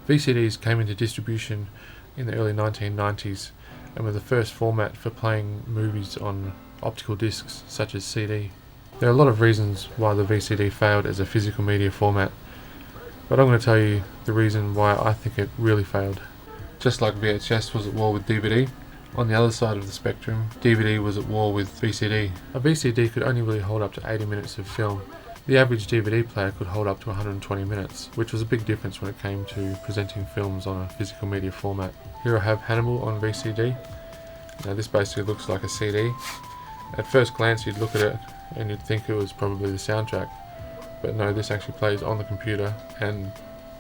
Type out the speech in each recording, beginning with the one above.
VCDs came into distribution in the early 1990s and were the first format for playing movies on optical discs such as CD. There are a lot of reasons why the VCD failed as a physical media format, but I'm going to tell you the reason why I think it really failed. Just like VHS was at war with DVD, on the other side of the spectrum, DVD was at war with VCD. A VCD could only really hold up to 80 minutes of film. The average DVD player could hold up to 120 minutes, which was a big difference when it came to presenting films on a physical media format. Here I have Hannibal on VCD. Now this basically looks like a CD. At first glance you'd look at it and you'd think it was probably the soundtrack, but no, this actually plays on the computer and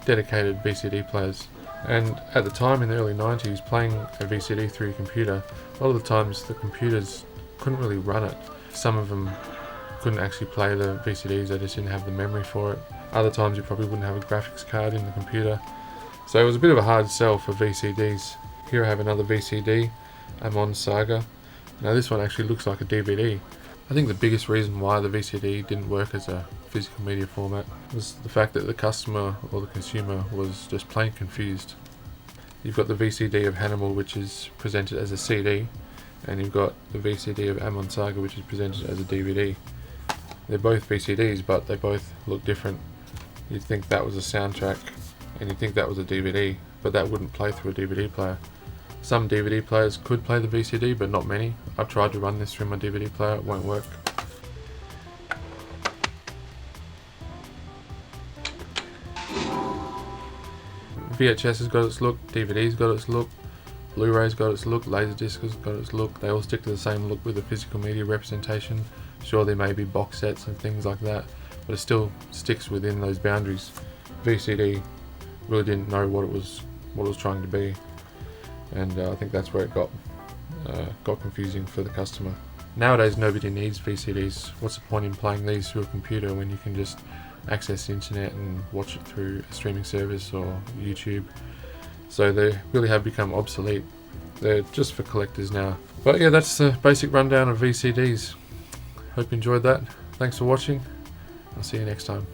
dedicated VCD players. And at the time in the early 90s, playing a VCD through your computer, a lot of the times the computers couldn't really run it. Some of them couldn't actually play the VCDs, they just didn't have the memory for it. Other times you probably wouldn't have a graphics card in the computer. So it was a bit of a hard sell for VCDs. Here I have another VCD, Amon Saga. Now this one actually looks like a DVD. I think the biggest reason why the VCD didn't work as a physical media format was the fact that the customer or the consumer was just plain confused. You've got the VCD of Hannibal, which is presented as a CD, and you've got the VCD of Amon Saga, which is presented as a DVD. They're both VCDs, but they both look different. You'd think that was a soundtrack, and you'd think that was a DVD, but that wouldn't play through a DVD player. Some DVD players could play the VCD, but not many. I've tried to run this through my DVD player, it won't work. VHS has got its look, DVD's got its look, Blu-ray's got its look, Laserdisc has got its look. They all stick to the same look with the physical media representation. Sure, there may be box sets and things like that, but it still sticks within those boundaries. VCD really didn't know what it was trying to be, and I think that's where it got confusing for the customer. Nowadays nobody needs VCDs. What's the point in playing these through a computer when you can just access the internet and watch it through a streaming service or YouTube? So they really have become obsolete. They're just for collectors now. But yeah, that's the basic rundown of VCDs. Hope you enjoyed that. Thanks for watching. I'll see you next time.